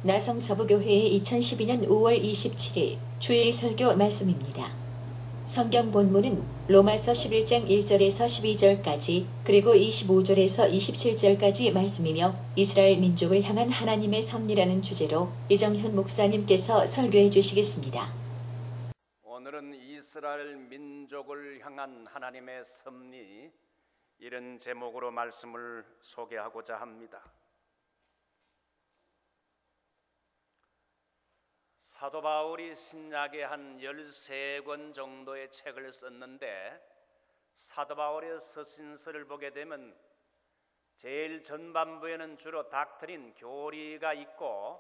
나성 서부교회의 2012년 5월 27일 주일 설교 말씀입니다. 성경 본문은 로마서 11장 1절에서 12절까지 그리고 25절에서 27절까지 말씀이며 이스라엘 민족을 향한 하나님의 섭리라는 주제로 이정현 목사님께서 설교해 주시겠습니다. 오늘은 이스라엘 민족을 향한 하나님의 섭리, 이런 제목으로 말씀을 소개하고자 합니다. 사도 바울이 신약에 한 13권 정도의 책을 썼는데, 사도 바울의 서신서를 보게 되면 제일 전반부에는 주로 닥트린, 교리가 있고,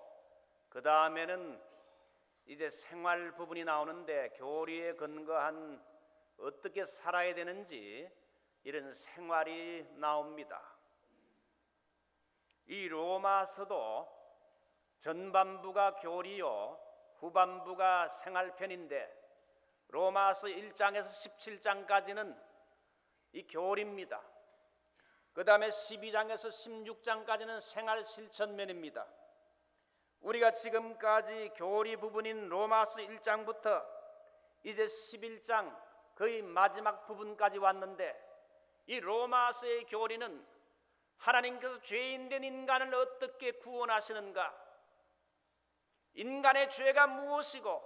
그 다음에는 이제 생활 부분이 나오는데, 교리에 근거한 어떻게 살아야 되는지 이런 생활이 나옵니다. 이 로마서도 전반부가 교리요 후반부가 생활편인데, 로마서 1장에서 17장까지는 이 교리입니다. 그 다음에 12장에서 16장까지는 생활 실천면입니다. 우리가 지금까지 교리 부분인 로마서 1장부터 이제 11장 거의 마지막 부분까지 왔는데, 이 로마서의 교리는 하나님께서 죄인된 인간을 어떻게 구원하시는가, 인간의 죄가 무엇이고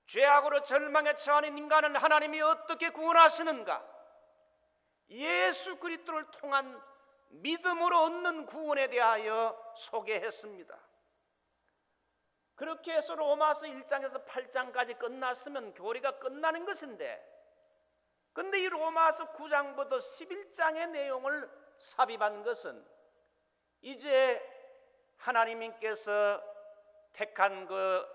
죄악으로 절망에 처한 인간을 하나님이 어떻게 구원하시는가, 예수 그리스도를 통한 믿음으로 얻는 구원에 대하여 소개했습니다. 그렇게 해서 로마서 1장에서 8장까지 끝났으면 교리가 끝나는 것인데, 근데 이 로마서 9장부터 11장의 내용을 삽입한 것은 이제 하나님께서 택한 그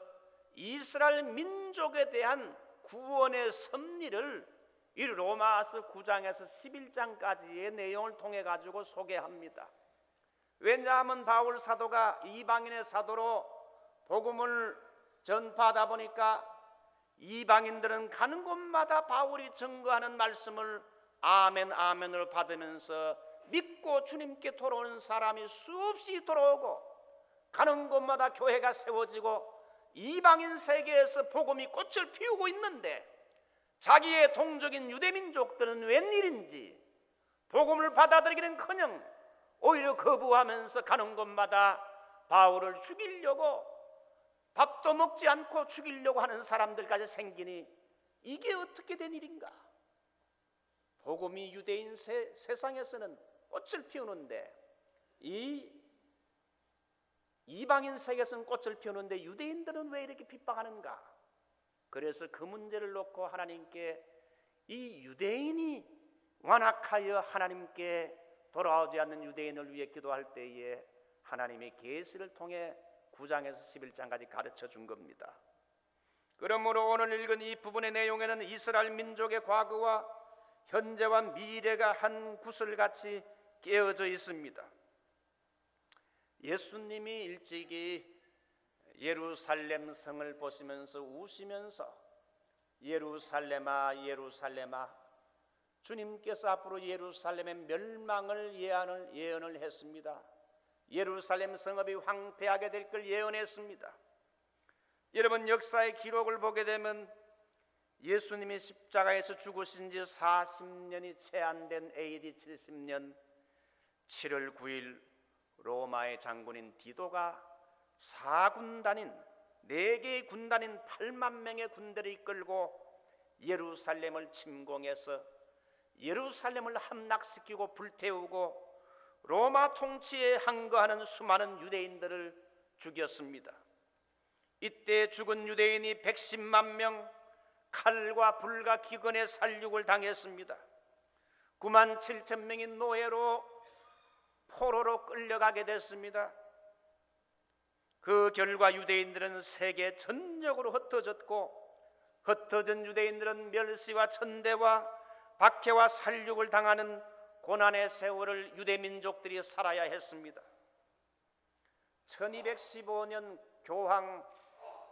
이스라엘 민족에 대한 구원의 섭리를 이 로마서 9장에서 11장까지의 내용을 통해 가지고 소개합니다. 왜냐하면 바울 사도가 이방인의 사도로 복음을 전파하다 보니까 이방인들은 가는 곳마다 바울이 증거하는 말씀을 아멘 아멘으로 받으면서 믿고 주님께 돌아오는 사람이 수없이 돌아오고, 가는 곳마다 교회가 세워지고 이방인 세계에서 복음이 꽃을 피우고 있는데, 자기의 동족인 유대민족들은 웬일인지 복음을 받아들이기는커녕 오히려 거부하면서 가는 곳마다 바울을 죽이려고, 밥도 먹지 않고 죽이려고 하는 사람들까지 생기니 이게 어떻게 된 일인가? 복음이 유대인 세상에서는 꽃을 피우는데, 이 이방인 세계에서는 꽃을 피우는데 유대인들은 왜 이렇게 핍박하는가? 그래서 그 문제를 놓고 하나님께 이 유대인이 완악하여 하나님께 돌아오지 않는 유대인을 위해 기도할 때에 하나님의 계시를 통해 9장에서 11장까지 가르쳐 준 겁니다. 그러므로 오늘 읽은 이 부분의 내용에는 이스라엘 민족의 과거와 현재와 미래가 한 구슬같이 깨어져 있습니다. 예수님이 일찍이 예루살렘 성을 보시면서 우시면서 예루살렘아 예루살렘아, 주님께서 앞으로 예루살렘의 멸망을 예언을 했습니다. 예루살렘 성읍이 황폐하게 될 걸 예언했습니다. 여러분, 역사의 기록을 보게 되면 예수님이 십자가에서 죽으신 지 40년이 채 안 된 AD 70년 7월 9일 로마의 장군인 디도가 4개의 군단인 8만 명의 군대를 이끌고 예루살렘을 침공해서 예루살렘을 함락시키고 불태우고 로마 통치에 항거하는 수많은 유대인들을 죽였습니다. 이때 죽은 유대인이 110만 명, 칼과 불과 기근의 살육을 당했습니다. 9만 7천 명이 노예로 포로로 끌려가게 됐습니다. 그 결과 유대인들은 세계 전역으로 흩어졌고, 흩어진 유대인들은 멸시와 천대와 박해와 살육을 당하는 고난의 세월을 유대민족들이 살아야 했습니다. 1215년 교황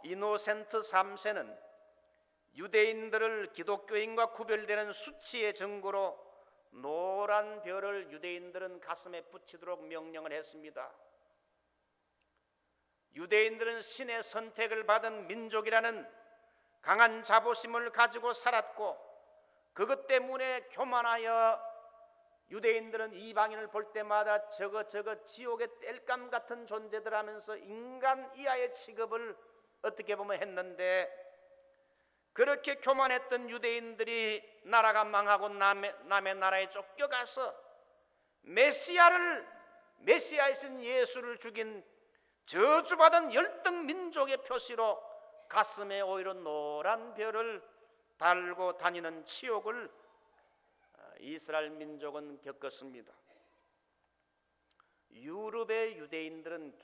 이노센트 3세는 유대인들을 기독교인과 구별되는 수치의 증거로 노란 별을 유대인들은 가슴에 붙이도록 명령을 했습니다. 유대인들은 신의 선택을 받은 민족이라는 강한 자부심을 가지고 살았고, 그것 때문에 교만하여 유대인들은 이방인을 볼 때마다 저거 지옥의 땔감 같은 존재들 하면서 인간 이하의 취급을 어떻게 보면 했는데, 그렇게 교만했던 유대인들이 나라가 망하고 남의 나라에 쫓겨가서 메시아이신 예수를 죽인 저주받은 열등 민족의 표시로 가슴에 오히려 노란 별을 달고 다니는 치욕을 이스라엘 민족은 겪었습니다. 유럽의 유대인들은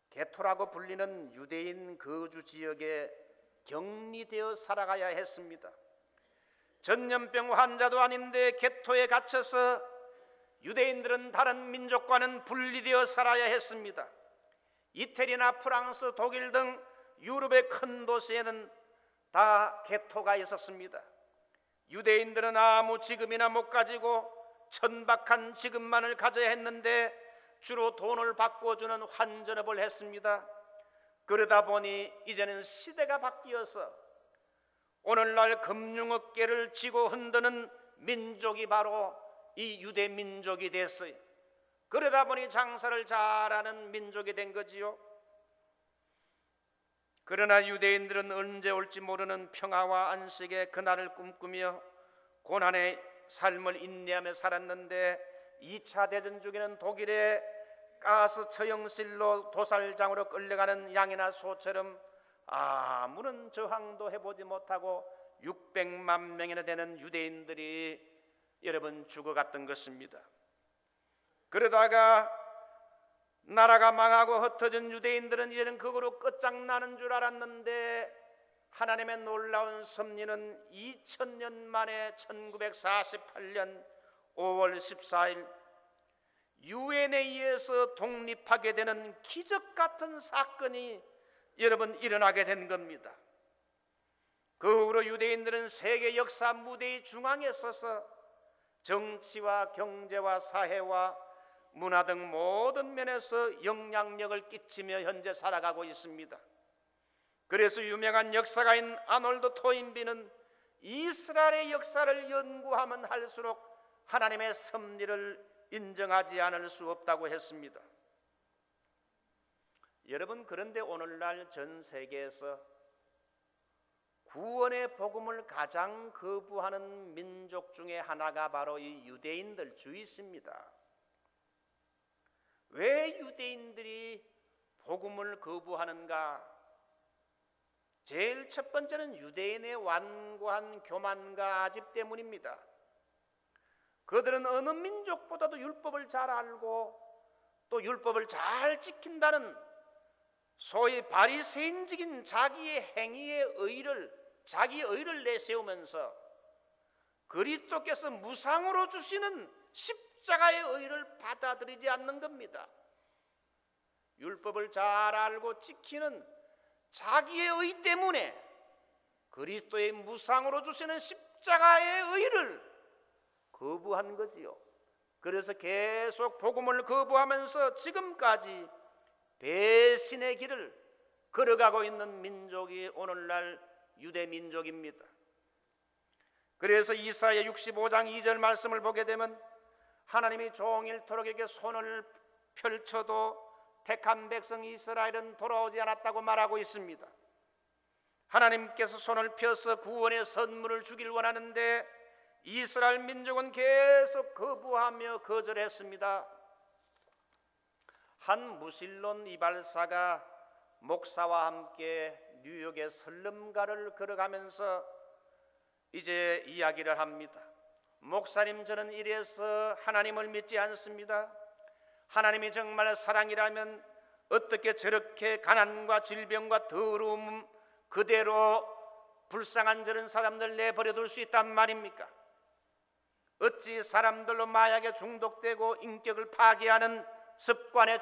게토라고 불리는 유대인 거주 지역에 격리되어 살아가야 했습니다. 전염병 환자도 아닌데 게토에 갇혀서 유대인들은 다른 민족과는 분리되어 살아야 했습니다. 이태리나 프랑스, 독일 등 유럽의 큰 도시에는 다 게토가 있었습니다. 유대인들은 아무 지금이나 못 가지고 천박한 지금만을 가져야 했는데 주로 돈을 바꿔주는 환전업을 했습니다. 그러다 보니 이제는 시대가 바뀌어서 오늘날 금융업계를 쥐고 흔드는 민족이 바로 이 유대 민족이 됐어요. 그러다 보니 장사를 잘하는 민족이 된 거지요. 그러나 유대인들은 언제 올지 모르는 평화와 안식의 그날을 꿈꾸며 고난의 삶을 인내하며 살았는데 2차 대전 중에는 독일의 가스 처형실로 도살장으로 끌려가는 양이나 소처럼 아무런 저항도 해보지 못하고 600만 명이나 되는 유대인들이 여러분 죽어갔던 것입니다. 그러다가 나라가 망하고 흩어진 유대인들은 이제는 그거로 끝장나는 줄 알았는데 하나님의 놀라운 섭리는 2000년 만에 1948년 5월 14일 유엔에 의해서 독립하게 되는 기적 같은 사건이 여러분 일어나게 된 겁니다. 그 후로 유대인들은 세계 역사 무대의 중앙에 서서 정치와 경제와 사회와 문화 등 모든 면에서 영향력을 끼치며 현재 살아가고 있습니다. 그래서 유명한 역사가인 아놀드 토인비는 이스라엘의 역사를 연구하면 할수록 하나님의 섭리를 인정하지 않을 수 없다고 했습니다. 여러분, 그런데 오늘날 전 세계에서 구원의 복음을 가장 거부하는 민족 중에 하나가 바로 이 유대인들 주의십니다. 왜 유대인들이 복음을 거부하는가? 제일 첫 번째는 유대인의 완고한 교만과 아집 때문입니다. 그들은 어느 민족보다도 율법을 잘 알고 또 율법을 잘 지킨다는 소위 바리새인적인 자기의 행위의 자기 의를 내세우면서 그리스도께서 무상으로 주시는 십자가의 의를 받아들이지 않는 겁니다. 율법을 잘 알고 지키는 자기의 의 때문에 그리스도의 무상으로 주시는 십자가의 의를 거부한 거지요. 그래서 계속 복음을 거부하면서 지금까지 배신의 길을 걸어가고 있는 민족이 오늘날 유대 민족입니다. 그래서 이사야 65장 2절 말씀을 보게 되면 하나님이 종일토록 이렇게 손을 펼쳐도 택한 백성 이스라엘은 돌아오지 않았다고 말하고 있습니다. 하나님께서 손을 펴서 구원의 선물을 주길 원하는데 이스라엘 민족은 계속 거부하며 거절했습니다. 한 무신론 이발사가 목사와 함께 뉴욕의 설렘가를 걸어가면서 이제 이야기를 합니다. 목사님, 저는 이래서 하나님을 믿지 않습니다. 하나님이 정말 사랑이라면 어떻게 저렇게 가난과 질병과 더러움 그대로 불쌍한 저런 사람들 내버려 둘 수 있단 말입니까? 어찌 사람들로 마약에 중독되고 인격을 파괴하는 습관에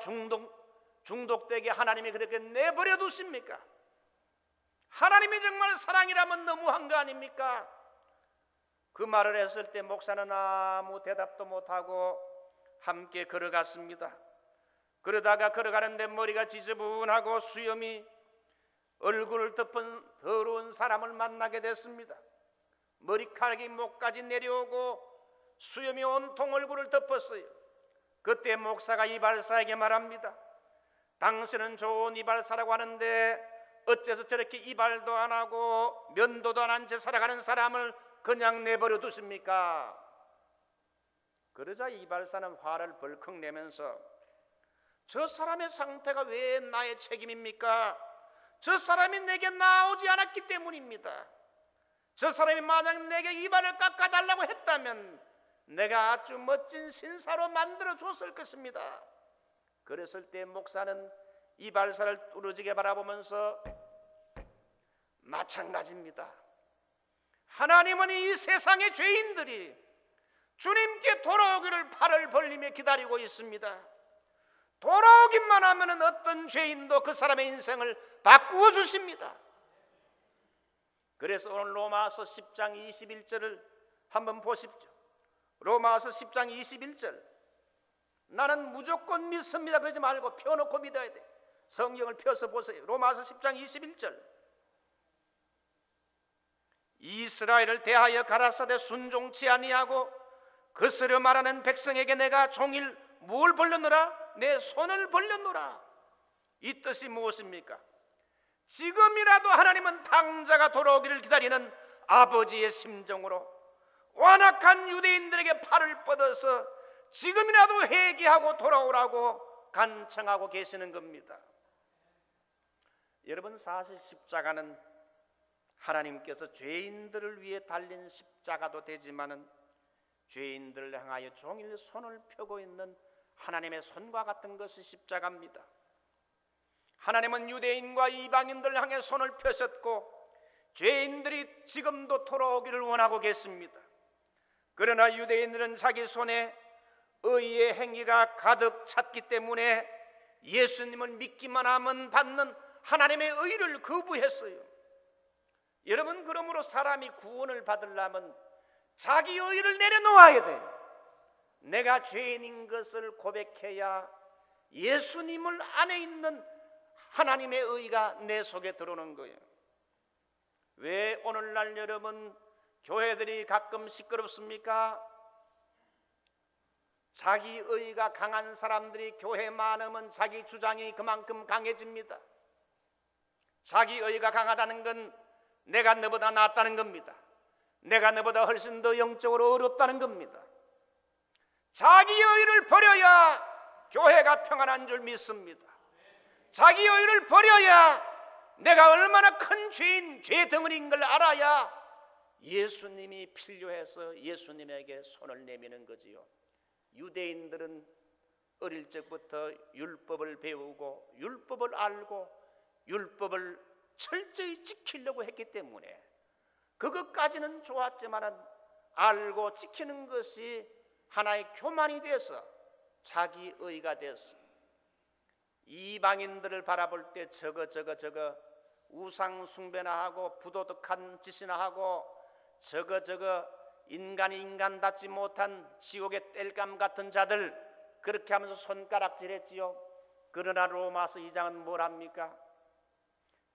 중독되게 하나님이 그렇게 내버려 두십니까? 하나님이 정말 사랑이라면 너무한 거 아닙니까? 그 말을 했을 때 목사는 아무 대답도 못하고 함께 걸어갔습니다. 그러다가 걸어가는데 머리가 지저분하고 수염이 얼굴을 덮은 더러운 사람을 만나게 됐습니다. 머리카락이 목까지 내려오고 수염이 온통 얼굴을 덮었어요. 그때 목사가 이발사에게 말합니다. 당신은 좋은 이발사라고 하는데 어째서 저렇게 이발도 안 하고 면도도 안 한 채 살아가는 사람을 그냥 내버려 두십니까? 그러자 이발사는 화를 벌컥 내면서 저 사람의 상태가 왜 나의 책임입니까? 저 사람이 내게 나오지 않았기 때문입니다. 저 사람이 만약 내게 이발을 깎아달라고 했다면 내가 아주 멋진 신사로 만들어 줬을 것입니다. 그랬을 때 목사는 이발사를 뚫어지게 바라보면서 마찬가지입니다. 하나님은 이 세상의 죄인들이 주님께 돌아오기를 팔을 벌리며 기다리고 있습니다. 돌아오기만 하면 어떤 죄인도 그 사람의 인생을 바꾸어 주십니다. 그래서 오늘 로마서 10장 21절을 한번 보십시오. 로마서 10장 21절. 나는 무조건 믿습니다 그러지 말고 펴놓고 믿어야 돼. 성경을 펴서 보세요. 로마서 10장 21절. 이스라엘을 대하여 가라사대 순종치 아니하고 거스려 말하는 백성에게 내가 종일 뭘 벌렸노라? 내 손을 벌렸노라. 이 뜻이 무엇입니까? 지금이라도 하나님은 당자가 돌아오기를 기다리는 아버지의 심정으로 완악한 유대인들에게 팔을 뻗어서 지금이라도 회개하고 돌아오라고 간청하고 계시는 겁니다. 여러분, 사실 십자가는 하나님께서 죄인들을 위해 달린 십자가도 되지만은 죄인들을 향하여 종일 손을 펴고 있는 하나님의 손과 같은 것이 십자가입니다. 하나님은 유대인과 이방인들을 향해 손을 펴셨고 죄인들이 지금도 돌아오기를 원하고 계십니다. 그러나 유대인들은 자기 손에 의의 행위가 가득 찼기 때문에 예수님을 믿기만 하면 받는 하나님의 의를 거부했어요. 여러분, 그러므로 사람이 구원을 받으려면 자기 의를 내려놓아야 돼요. 내가 죄인인 것을 고백해야 예수님을 안에 있는 하나님의 의가 내 속에 들어오는 거예요. 왜 오늘날 여러분 교회들이 가끔 시끄럽습니까? 자기 의가 강한 사람들이 교회 많으면 자기 주장이 그만큼 강해집니다. 자기 의가 강하다는 건 내가 너보다 낫다는 겁니다. 내가 너보다 훨씬 더 영적으로 어렵다는 겁니다. 자기 의를 버려야 교회가 평안한 줄 믿습니다. 자기 의를 버려야 내가 얼마나 큰 죄인, 죄 덩어리인 걸 알아야 예수님이 필요해서 예수님에게 손을 내미는 거지요. 유대인들은 어릴 적부터 율법을 배우고 율법을 알고 율법을 철저히 지키려고 했기 때문에 그것까지는 좋았지만 알고 지키는 것이 하나의 교만이 돼서 자기 의가 됐어. 이방인들을 바라볼 때 저거 우상 숭배나 하고 부도덕한 짓이나 하고 저거 인간이 인간답지 못한 지옥의 땔감 같은 자들, 그렇게 하면서 손가락질했지요. 그러나 로마서 2장은 뭘 합니까?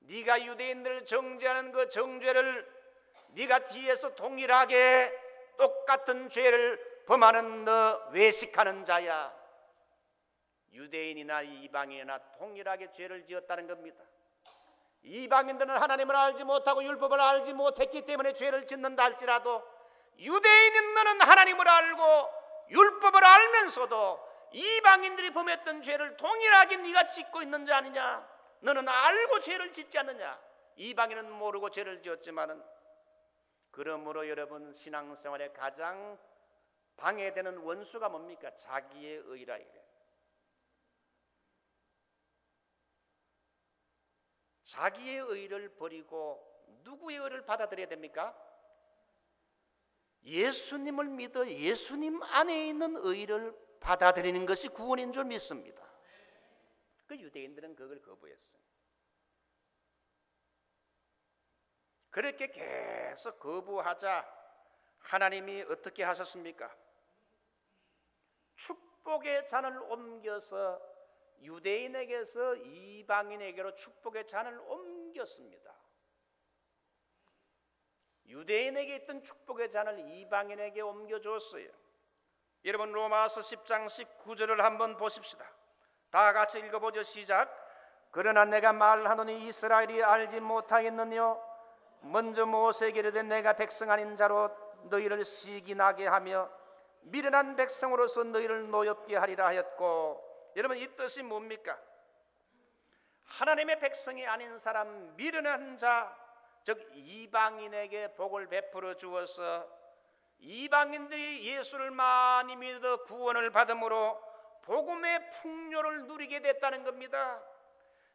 네가 유대인들을 정죄하는 그 정죄를 네가 뒤에서 동일하게 똑같은 죄를 범하는 너 외식하는 자야. 유대인이나 이방인이나 동일하게 죄를 지었다는 겁니다. 이방인들은 하나님을 알지 못하고 율법을 알지 못했기 때문에 죄를 짓는다 할지라도 유대인인 너는 하나님을 알고 율법을 알면서도 이방인들이 범했던 죄를 동일하게 네가 짓고 있는 자 아니냐? 너는 알고 죄를 짓지 않느냐? 이방인은 모르고 죄를 지었지만은. 그러므로 여러분, 신앙생활에 가장 방해되는 원수가 뭡니까? 자기의 의라 이래. 자기의 의를 버리고 누구의 의를 받아들여야 됩니까? 예수님을 믿어 예수님 안에 있는 의를 받아들이는 것이 구원인 줄 믿습니다. 그 유대인들은 그걸 거부했어요. 그렇게 계속 거부하자 하나님이 어떻게 하셨습니까? 축복의 잔을 옮겨서 유대인에게서 이방인에게로 축복의 잔을 옮겼습니다. 유대인에게 있던 축복의 잔을 이방인에게 옮겨줬어요. 여러분 로마서 10장 19절을 한번 보십시다. 다 같이 읽어보죠. 시작. 그러나 내가 말하노니 이스라엘이 알지 못하겠느냐. 먼저 모세에게 이르되 내가 백성 아닌 자로 너희를 시기나게 하며 미련한 백성으로서 너희를 노엽게 하리라 하였고, 여러분 이 뜻이 뭡니까? 하나님의 백성이 아닌 사람, 미련한 자, 즉 이방인에게 복을 베풀어 주어서 이방인들이 예수를 많이 믿어 구원을 받음으로 복음의 풍요를 누리게 됐다는 겁니다.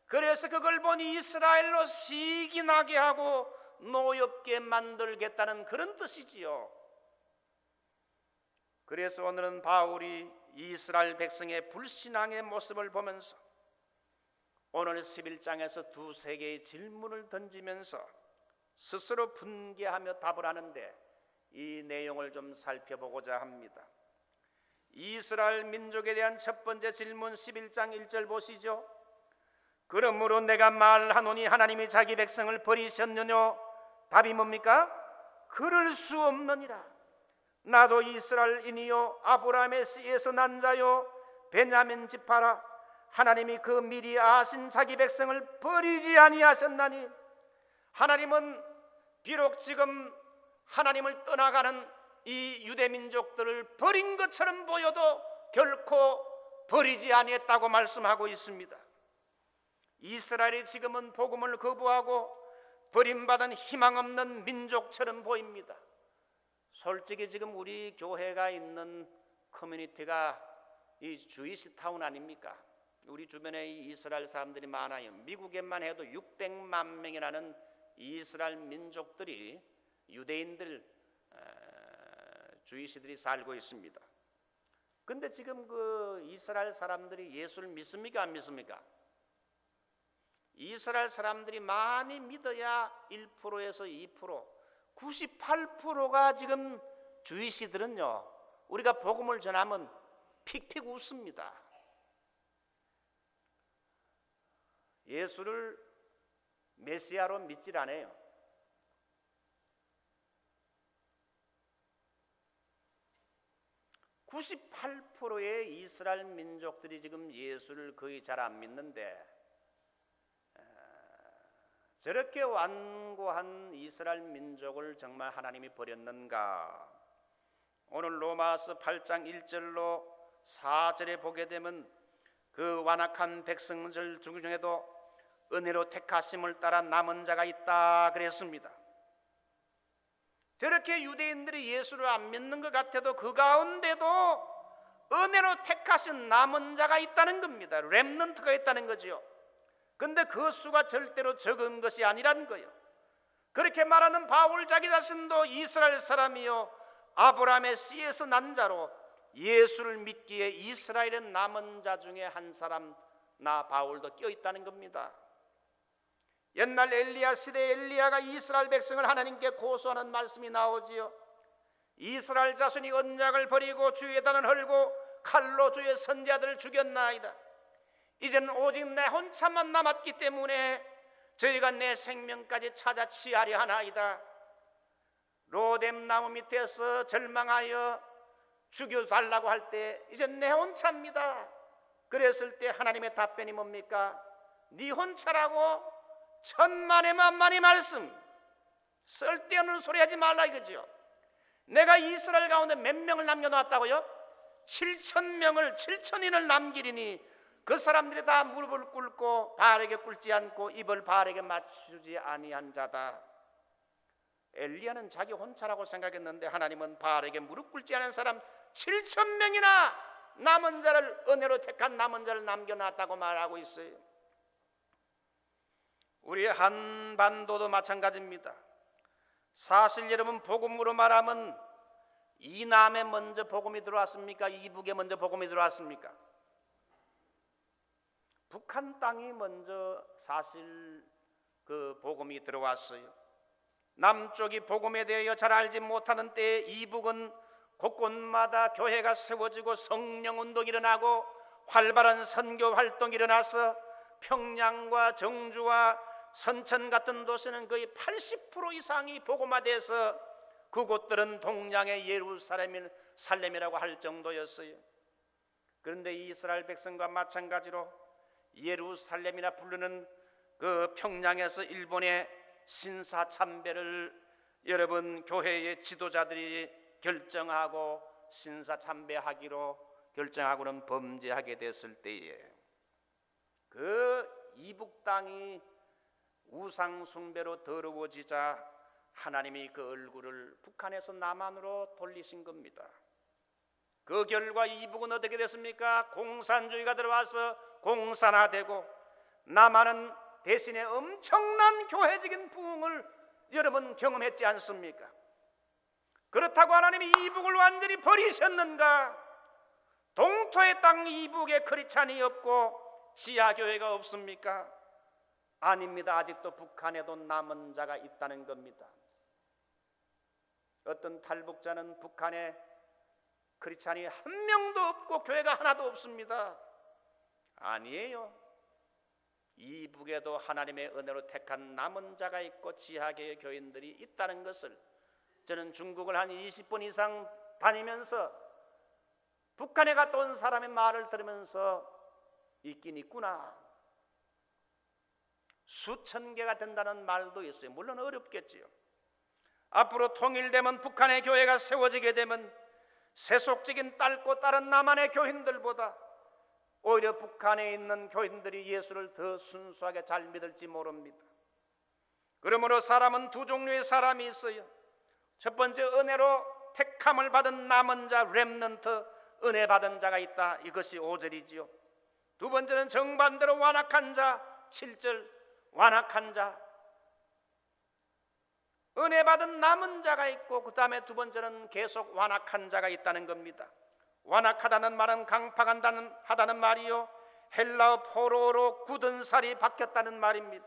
그래서 그걸 보니 이스라엘로 시기나게 하고 노엽게 만들겠다는 그런 뜻이지요. 그래서 오늘은 바울이 이스라엘 백성의 불신앙의 모습을 보면서 오늘 11장에서 두세 개의 질문을 던지면서 스스로 분개하며 답을 하는데, 이 내용을 좀 살펴보고자 합니다. 이스라엘 민족에 대한 첫 번째 질문 11장 1절 보시죠. 그러므로 내가 말하노니 하나님이 자기 백성을 버리셨느냐? 답이 뭡니까? 그럴 수 없느니라. 나도 이스라엘인이요 아브라함의 씨에서 난 자요 베냐민 지파라. 하나님이 그 미리 아신 자기 백성을 버리지 아니하셨나니. 하나님은 비록 지금 하나님을 떠나가는 이 유대 민족들을 버린 것처럼 보여도 결코 버리지 아니했다고 말씀하고 있습니다. 이스라엘이 지금은 복음을 거부하고 버림받은 희망 없는 민족처럼 보입니다. 솔직히 지금 우리 교회가 있는 커뮤니티가 이 주이시 타운 아닙니까? 우리 주변에 이스라엘 사람들이 많아요. 미국에만 해도 600만 명이라는 이스라엘 민족들이, 유대인들, 주이시들이 살고 있습니다. 근데 지금 그 이스라엘 사람들이 예수를 믿습니까? 안 믿습니까? 이스라엘 사람들이 많이 믿어야 1%에서 2%, 98%가 지금 주이시들은요, 우리가 복음을 전하면 픽픽 웃습니다. 예수를 메시아로 믿질 않아요. (98%의) 이스라엘 민족들이 지금 예수를 거의 잘 안 믿는데, 저렇게 완고한 이스라엘 민족을 정말 하나님이 버렸는가? 오늘 로마서 8장 1절로 4절에 보게 되면 그 완악한 백성들 중에도 은혜로 택하심을 따라 남은 자가 있다 그랬습니다. 저렇게 유대인들이 예수를 안 믿는 것 같아도 그 가운데도 은혜로 택하신 남은 자가 있다는 겁니다. 렘넌트가 있다는 거지요. 근데 그 수가 절대로 적은 것이 아니란 거예요. 그렇게 말하는 바울 자기 자신도 이스라엘 사람이요 아브라함의 씨에서 난 자로 예수를 믿기에 이스라엘의 남은 자 중에 한 사람, 나 바울도 껴있다는 겁니다. 옛날 엘리야 시대에 엘리야가 이스라엘 백성을 하나님께 고소하는 말씀이 나오지요. 이스라엘 자손이 언약을 버리고 주의 단을 헐고 칼로 주의 선지자들을 죽였나이다. 이제는 오직 내 혼자만 남았기 때문에 저희가 내 생명까지 찾아 취하려 하나이다. 로뎀 나무 밑에서 절망하여 죽여달라고 할 때 이제 내 혼자입니다. 그랬을 때 하나님의 답변이 뭡니까? 네 혼자라고? 천만의 만만의 말씀, 쓸데없는 소리 하지 말라 이거죠. 내가 이스라엘 가운데 몇 명을 남겨놨다고요? 7,000인을 남기리니 그 사람들이 다 무릎을 꿇고 바알에게 꿇지 않고 입을 바알에게 맞추지 아니한 자다. 엘리야는 자기 혼자라고 생각했는데 하나님은 바알에게 무릎 꿇지 않은 사람 7,000명이나 남은 자를, 은혜로 택한 남은 자를 남겨놨다고 말하고 있어요. 우리 한반도도 마찬가지입니다. 사실 여러분, 복음으로 말하면 이남에 먼저 복음이 들어왔습니까? 이북에 먼저 복음이 들어왔습니까? 북한 땅이 먼저 사실 그 복음이 들어왔어요. 남쪽이 복음에 대하여 잘 알지 못하는 때에 이북은 곳곳마다 교회가 세워지고 성령운동이 일어나고 활발한 선교 활동이 일어나서 평양과 정주와 선천 같은 도시는 거의 80% 이상이 복음화돼서 그곳들은 동양의 예루살렘이라고 할 정도였어요. 그런데 이스라엘 백성과 마찬가지로 예루살렘이나 부르는 그 평양에서 일본의 신사참배를 여러분 교회의 지도자들이 결정하고 신사참배하기로 결정하고는 범죄하게 됐을 때에 그 이북 땅이 우상숭배로 더러워지자 하나님이 그 얼굴을 북한에서 남한으로 돌리신 겁니다. 그 결과 이북은 어떻게 됐습니까? 공산주의가 들어와서 공산화되고 남한은 대신에 엄청난 교회적인 부흥을 여러분 경험했지 않습니까? 그렇다고 하나님이 이북을 완전히 버리셨는가? 동토의 땅 이북에 크리스찬이 없고 지하교회가 없습니까? 아닙니다. 아직도 북한에도 남은 자가 있다는 겁니다. 어떤 탈북자는 북한에 크리스찬이 한 명도 없고 교회가 하나도 없습니다. 아니에요. 이북에도 하나님의 은혜로 택한 남은 자가 있고 지하계의 교인들이 있다는 것을 저는 중국을 한 20분 이상 다니면서 북한에 갔다 온 사람의 말을 들으면서 있긴 있구나. 수천 개가 된다는 말도 있어요. 물론 어렵겠지요. 앞으로 통일되면 북한의 교회가 세워지게 되면 세속적인 딸고 다른 남한의 교인들보다 오히려 북한에 있는 교인들이 예수를 더 순수하게 잘 믿을지 모릅니다. 그러므로 사람은 두 종류의 사람이 있어요. 첫 번째, 은혜로 택함을 받은 남은 자 렘넌트, 은혜 받은 자가 있다. 이것이 5절이지요. 두 번째는 정반대로 완악한 자, 7절 완악한 자. 은혜 받은 남은 자가 있고 그 다음에 두 번째는 계속 완악한 자가 있다는 겁니다. 완악하다는 말은 강팍하다는 말이요, 헬라어 포로로 굳은 살이 박혔다는 말입니다.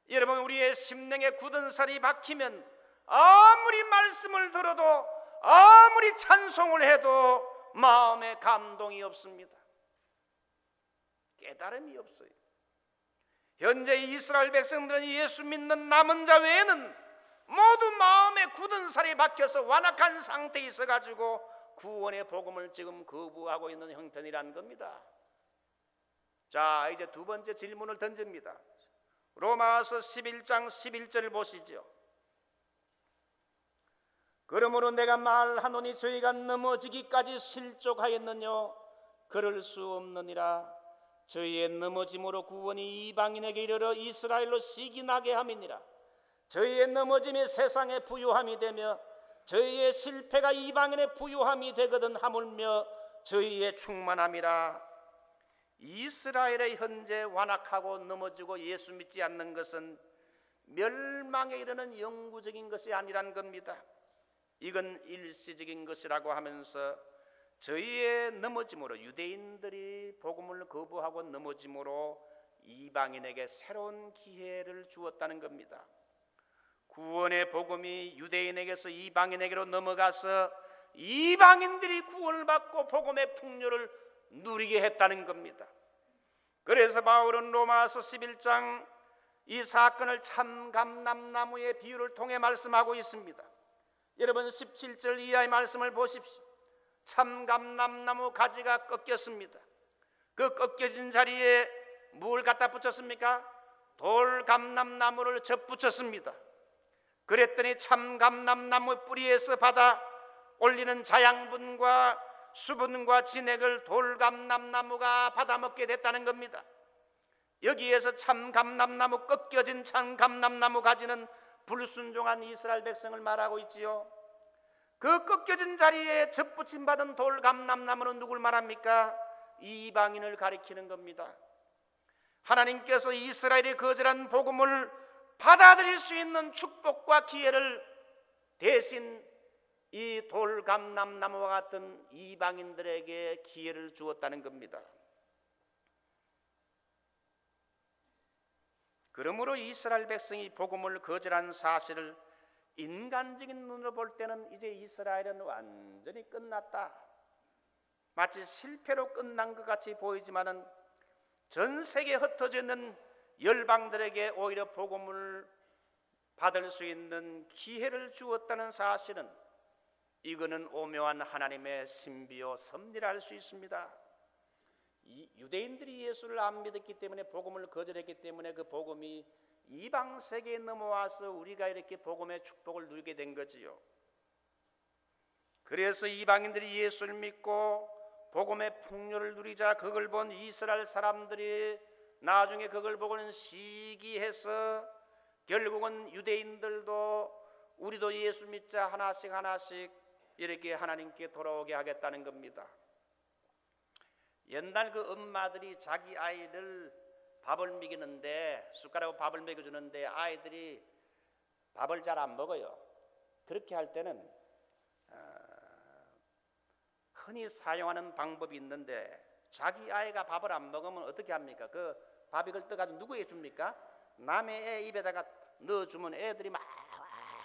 여러분, 우리의 심령에 굳은 살이 박히면 아무리 말씀을 들어도 아무리 찬송을 해도 마음에 감동이 없습니다. 깨달음이 없어요. 현재 이스라엘 백성들은 예수 믿는 남은 자 외에는 모두 마음에 굳은 살이 박혀서 완악한 상태에 있어가지고 구원의 복음을 지금 거부하고 있는 형편이란 겁니다. 자, 이제 두 번째 질문을 던집니다. 로마서 11장 11절을 보시죠. 그러므로 내가 말하노니 저희가 넘어지기까지 실족하였느뇨? 그럴 수 없느니라. 저희의 넘어짐으로 구원이 이방인에게 이르러 이스라엘로 시기나게 함이니라. 저희의 넘어짐이 세상에 부요함이 되며 저희의 실패가 이방인의 부요함이 되거든 하물며 저희의 충만함이라. 이스라엘의 현재 완악하고 넘어지고 예수 믿지 않는 것은 멸망에 이르는 영구적인 것이 아니란 겁니다. 이건 일시적인 것이라고 하면서 저희의 넘어짐으로, 유대인들이 복음을 거부하고 넘어짐으로 이방인에게 새로운 기회를 주었다는 겁니다. 구원의 복음이 유대인에게서 이방인에게로 넘어가서 이방인들이 구원을 받고 복음의 풍요를 누리게 했다는 겁니다. 그래서 바울은 로마서 11장 이 사건을 참감람나무의 비유를 통해 말씀하고 있습니다. 여러분 17절 이하의 말씀을 보십시오. 참감람나무 가지가 꺾였습니다. 그 꺾여진 자리에 뭘 갖다 붙였습니까? 돌감람나무를 접붙였습니다. 그랬더니 참감람나무 뿌리에서 받아 올리는 자양분과 수분과 진액을 돌감람나무가 받아먹게 됐다는 겁니다. 여기에서 참감람나무, 꺾여진 참감람나무 가지는 불순종한 이스라엘 백성을 말하고 있지요. 그 꺾여진 자리에 접붙임 받은 돌감람나무는 누굴 말합니까? 이방인을 가리키는 겁니다. 하나님께서 이스라엘의 거절한 복음을 받아들일 수 있는 축복과 기회를 대신 이 돌감람나무와 같은 이방인들에게 기회를 주었다는 겁니다. 그러므로 이스라엘 백성이 복음을 거절한 사실을 인간적인 눈으로 볼 때는 이제 이스라엘은 완전히 끝났다. 마치 실패로 끝난 것 같이 보이지만은 전 세계에 흩어져 있는 열방들에게 오히려 복음을 받을 수 있는 기회를 주었다는 사실은 이거는 오묘한 하나님의 신비요 섭리라 할 수 있습니다. 이 유대인들이 예수를 안 믿었기 때문에, 복음을 거절했기 때문에 그 복음이 이방 세계에 넘어와서 우리가 이렇게 복음의 축복을 누리게 된 거지요. 그래서 이방인들이 예수를 믿고 복음의 풍요를 누리자 그걸 본 이스라엘 사람들이 나중에 그걸 보고는 시기해서 결국은 유대인들도 우리도 예수 믿자 하나씩 하나씩 이렇게 하나님께 돌아오게 하겠다는 겁니다. 옛날 그 엄마들이 자기 아이들 밥을 먹이는데, 숟가락으로 밥을 먹여주는데 아이들이 밥을 잘 안 먹어요. 그렇게 할 때는 흔히 사용하는 방법이 있는데, 자기 아이가 밥을 안 먹으면 어떻게 합니까? 그 밥 이걸 떠가지고 누구에게 줍니까? 남의 애 입에다가 넣어주면 애들이 막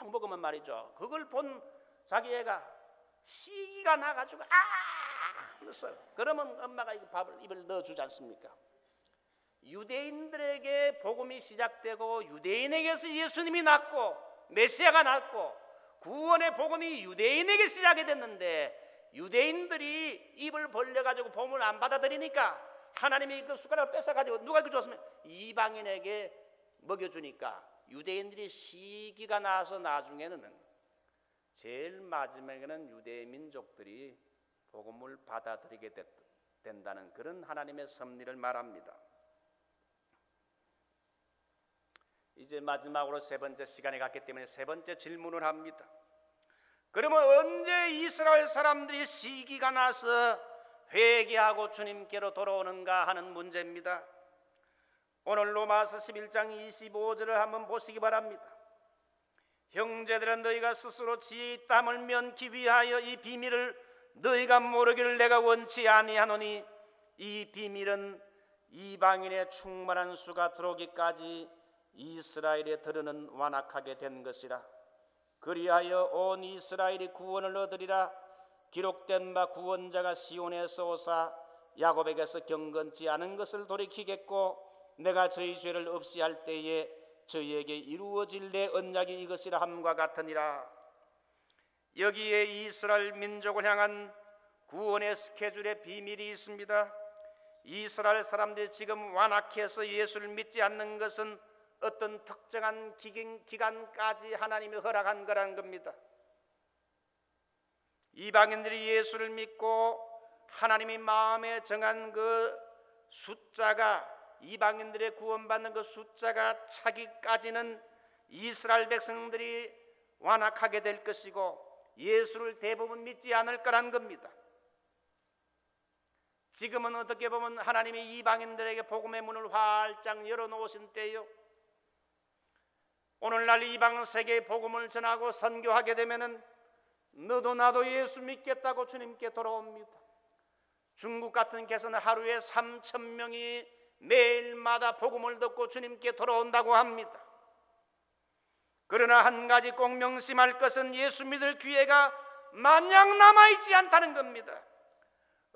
먹으면 말이죠, 그걸 본 자기 애가 시기가 나가지고 그랬어요. 그러면 엄마가 밥을 입에 넣어주지 않습니까? 유대인들에게 복음이 시작되고 유대인에게서 예수님이 낳고 메시아가 낳고 구원의 복음이 유대인에게 시작이 됐는데, 유대인들이 입을 벌려가지고 복음을 안 받아들이니까 하나님이 그 숟가락을 뺏어가지고 누가 이거 줬으면 이방인에게 먹여주니까 유대인들이 시기가 나서 나중에는 제일 마지막에는 유대 민족들이 복음을 받아들이게 된다는 그런 하나님의 섭리를 말합니다. 이제 마지막으로 세 번째 시간에 갔기 때문에 세 번째 질문을 합니다. 그러면 언제 이스라엘 사람들이 시기가 나서 회개하고 주님께로 돌아오는가 하는 문제입니다. 오늘 로마서 11장 25절을 한번 보시기 바랍니다. 형제들은 너희가 스스로 지혜 있다 함을 면기 위하여 이 비밀을 너희가 모르기를 내가 원치 아니하노니, 이 비밀은 이방인의 충만한 수가 들어오기까지 이스라엘의 들으는 완악하게 된 것이라. 그리하여 온 이스라엘이 구원을 얻으리라. 기록된 바 구원자가 시온에서 오사 야곱에게서 경건치 않은 것을 돌이키겠고, 내가 저희 죄를 없이 할 때에 저희에게 이루어질 내 언약이 이것이라 함과 같으니라. 여기에 이스라엘 민족을 향한 구원의 스케줄의 비밀이 있습니다. 이스라엘 사람들이 지금 완악해서 예수를 믿지 않는 것은 어떤 특정한 기간까지 하나님이 허락한 거라는 겁니다. 이방인들이 예수를 믿고 하나님이 마음에 정한 그 숫자가, 이방인들의 구원받는 그 숫자가 차기까지는 이스라엘 백성들이 완악하게 될 것이고 예수를 대부분 믿지 않을 거란 겁니다. 지금은 어떻게 보면 하나님이 이방인들에게 복음의 문을 활짝 열어놓으신 때요, 오늘날 이방 세계에 복음을 전하고 선교하게 되면은 너도 나도 예수 믿겠다고 주님께 돌아옵니다. 중국 같은 곳에서는 하루에 3,000명이 매일마다 복음을 듣고 주님께 돌아온다고 합니다. 그러나 한 가지 꼭 명심할 것은 예수 믿을 기회가 마냥 남아있지 않다는 겁니다.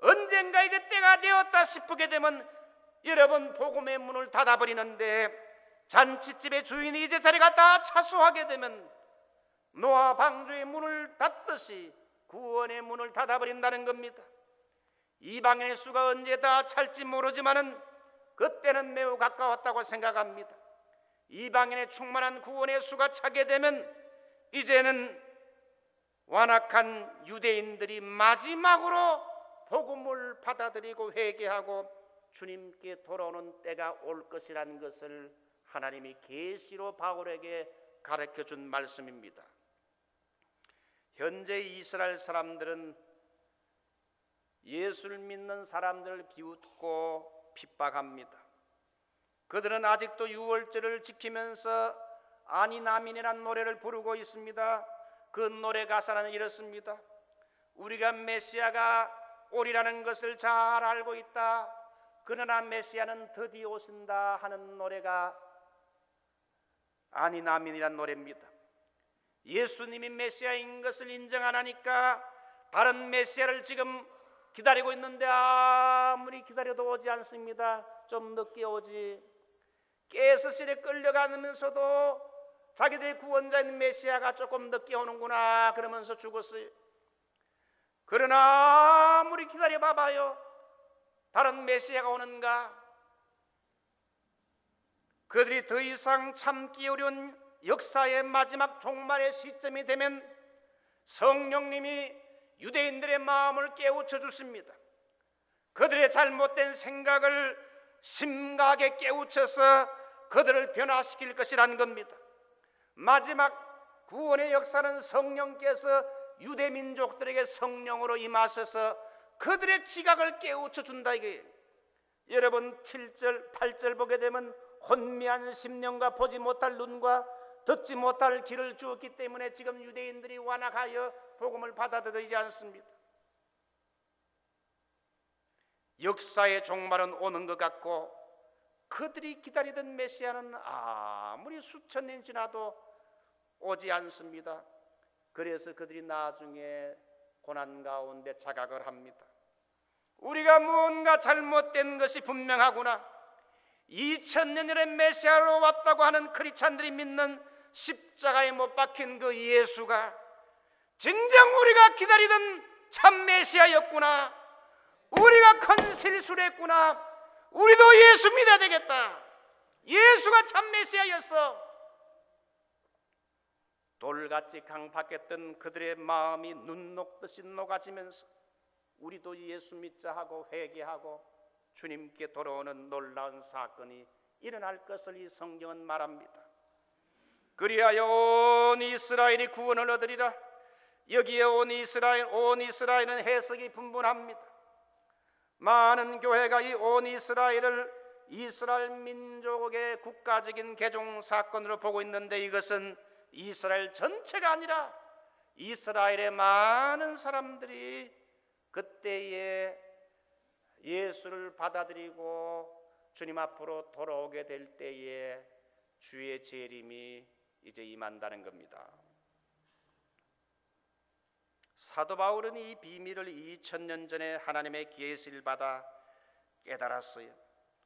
언젠가 이게 때가 되었다 싶게 되면 여러분 복음의 문을 닫아버리는데, 잔치집의 주인이 이제 자리가 다 차수하게 되면 노아 방주의 문을 닫듯이 구원의 문을 닫아버린다는 겁니다. 이방인의 수가 언제 다 찰지 모르지만은 그때는 매우 가까웠다고 생각합니다. 이방인의 충만한 구원의 수가 차게 되면 이제는 완악한 유대인들이 마지막으로 복음을 받아들이고 회개하고 주님께 돌아오는 때가 올 것이라는 것을 하나님이 계시로 바울에게 가르쳐준 말씀입니다. 현재 이스라엘 사람들은 예수를 믿는 사람들을 비웃고 핍박합니다. 그들은 아직도 유월절을 지키면서 아니나민이라는 노래를 부르고 있습니다. 그 노래 가사는 이렇습니다. 우리가 메시아가 오리라는 것을 잘 알고 있다. 그러나 메시아는 드디어 오신다 하는 노래가 아니나민이라는 노래입니다. 예수님이 메시아인 것을 인정 안 하니까 다른 메시아를 지금 기다리고 있는데 아무리 기다려도 오지 않습니다. 좀 늦게 오지. 가스실에 끌려가면서도 자기들의 구원자인 메시아가 조금 늦게 오는구나 그러면서 죽었어요. 그러나 아무리 기다려봐봐요, 다른 메시아가 오는가? 그들이 더 이상 참기 어려운 역사의 마지막 종말의 시점이 되면 성령님이 유대인들의 마음을 깨우쳐 주십니다. 그들의 잘못된 생각을 심각하게 깨우쳐서 그들을 변화시킬 것이라는 겁니다. 마지막 구원의 역사는 성령께서 유대 민족들에게 성령으로 임하셔서 그들의 지각을 깨우쳐 준다 이거예요. 여러분 7절 8절 보게 되면 혼미한 심령과 보지 못할 눈과 듣지 못할 귀를 주었기 때문에 지금 유대인들이 완악하여 복음을 받아들이지 않습니다. 역사의 종말은 오는 것 같고 그들이 기다리던 메시아는 아무리 수천 년 지나도 오지 않습니다. 그래서 그들이 나중에 고난 가운데 자각을 합니다. 우리가 무언가 잘못된 것이 분명하구나. 2000년 전에 메시아로 왔다고 하는 크리스찬들이 믿는 십자가에 못 박힌 그 예수가 진정 우리가 기다리던 참 메시아였구나. 우리가 큰 실수를 했구나. 우리도 예수 믿어야 되겠다. 예수가 참 메시아였어. 돌같이 강팍했던 그들의 마음이 눈 녹듯이 녹아지면서 우리도 예수 믿자 하고 회개하고 주님께 돌아오는 놀라운 사건이 일어날 것을 이 성경은 말합니다. 그리하여 온 이스라엘이 구원을 얻으리라. 여기에 온 이스라엘은 해석이 분분합니다. 많은 교회가 이 온 이스라엘을 이스라엘 민족의 국가적인 개종 사건으로 보고 있는데 이것은 이스라엘 전체가 아니라 이스라엘의 많은 사람들이 그때에 예수를 받아들이고 주님 앞으로 돌아오게 될 때에 주의 재림이 이제 임한다는 겁니다. 사도 바울은 이 비밀을 2000년 전에 하나님의 계시를 받아 깨달았어요.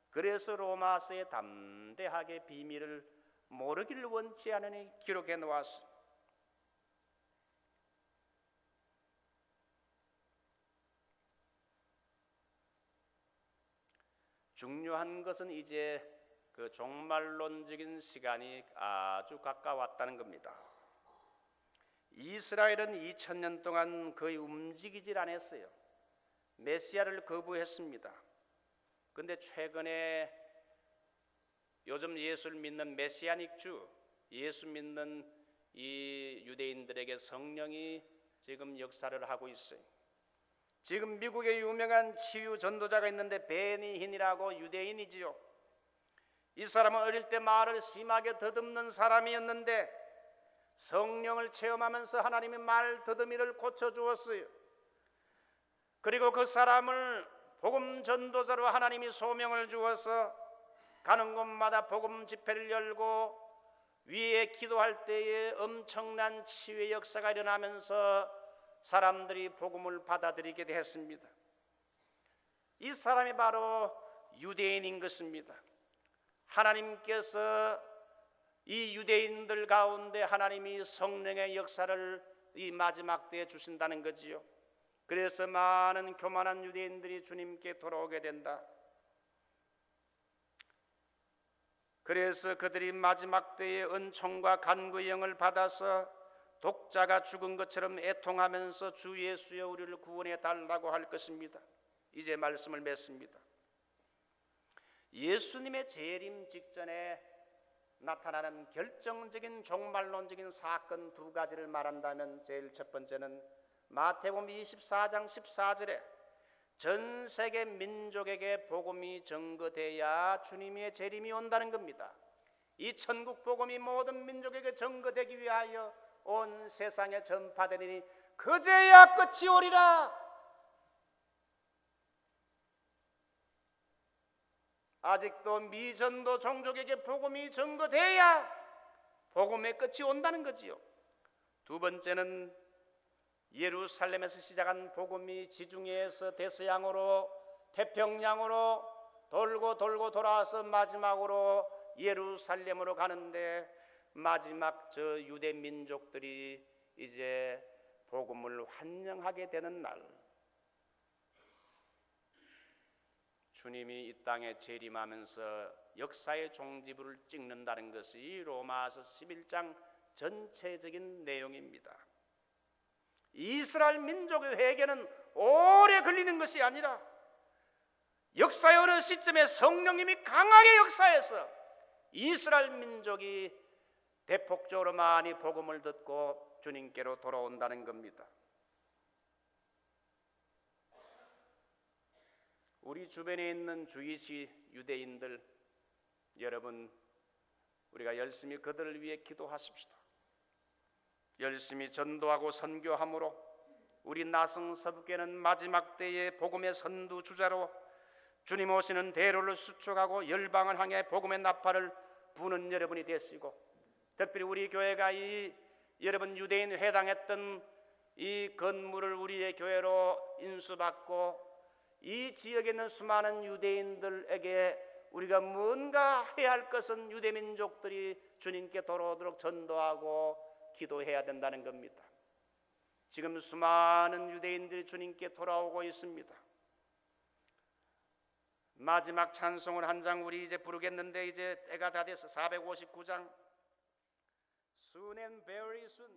그래서 로마서에 담대하게 비밀을 모르기를 원치 않으니 기록해 놓았어요. 중요한 것은 이제 그 종말론적인 시간이 아주 가까웠다는 겁니다. 이스라엘은 2000년 동안 거의 움직이질 않았어요. 메시아를 거부했습니다. 그런데 최근에 요즘 예수를 믿는 메시아닉주, 예수 믿는 이 유대인들에게 성령이 지금 역사를 하고 있어요. 지금 미국에 유명한 치유 전도자가 있는데 베니 힌이라고 유대인이지요. 이 사람은 어릴 때 말을 심하게 더듬는 사람이었는데 성령을 체험하면서 하나님이 말 더듬이를 고쳐주었어요. 그리고 그 사람을 복음 전도자로 하나님이 소명을 주어서 가는 곳마다 복음 집회를 열고 위에 기도할 때에 엄청난 치유의 역사가 일어나면서 사람들이 복음을 받아들이게 됐습니다. 이 사람이 바로 유대인인 것입니다. 하나님께서 이 유대인들 가운데 하나님이 성령의 역사를 이 마지막 때에 주신다는 거지요. 그래서 많은 교만한 유대인들이 주님께 돌아오게 된다. 그래서 그들이 마지막 때에 은총과 간구의 영을 받아서 독자가 죽은 것처럼 애통하면서 주 예수여 우리를 구원해 달라고 할 것입니다. 이제 말씀을 맺습니다. 예수님의 재림 직전에 나타나는 결정적인 종말론적인 사건 두 가지를 말한다면 제일 첫 번째는 마태복음 24장 14절에 전 세계 민족에게 복음이 전거돼야 주님의 재림이 온다는 겁니다. 이 천국 복음이 모든 민족에게 전거되기 위하여 온 세상에 전파되리니 그제야 끝이 오리라. 아직도 미전도 종족에게 복음이 전거돼야 복음의 끝이 온다는 거지요. 두 번째는 예루살렘에서 시작한 복음이 지중해에서 대서양으로 태평양으로 돌고 돌고 돌아와서 마지막으로 예루살렘으로 가는데, 마지막 저 유대 민족들이 이제 복음을 환영하게 되는 날, 주님이 이 땅에 재림하면서 역사의 종지부를 찍는다는 것이 로마서 11장 전체적인 내용입니다. 이스라엘 민족의 회개는 오래 걸리는 것이 아니라 역사의 어느 시점에 성령님이 강하게 역사해서 이스라엘 민족이 대폭적으로 많이 복음을 듣고 주님께로 돌아온다는 겁니다. 우리 주변에 있는 주이시 유대인들 여러분, 우리가 열심히 그들을 위해 기도하십시다. 열심히 전도하고 선교함으로 우리 나성서부교는 마지막 때의 복음의 선두주자로 주님 오시는 대로를 수축하고 열방을 향해 복음의 나팔을 부는 여러분이 되시고, 특별히 우리 교회가 이 여러분 유대인 회당했던 이 건물을 우리의 교회로 인수받고 이 지역에 있는 수많은 유대인들에게 우리가 뭔가 해야 할 것은 유대민족들이 주님께 돌아오도록 전도하고 기도해야 된다는 겁니다. 지금 수많은 유대인들이 주님께 돌아오고 있습니다. 마지막 찬송을 한 장 우리 이제 부르겠는데, 이제 때가 다 돼서 459장 Soon and very soon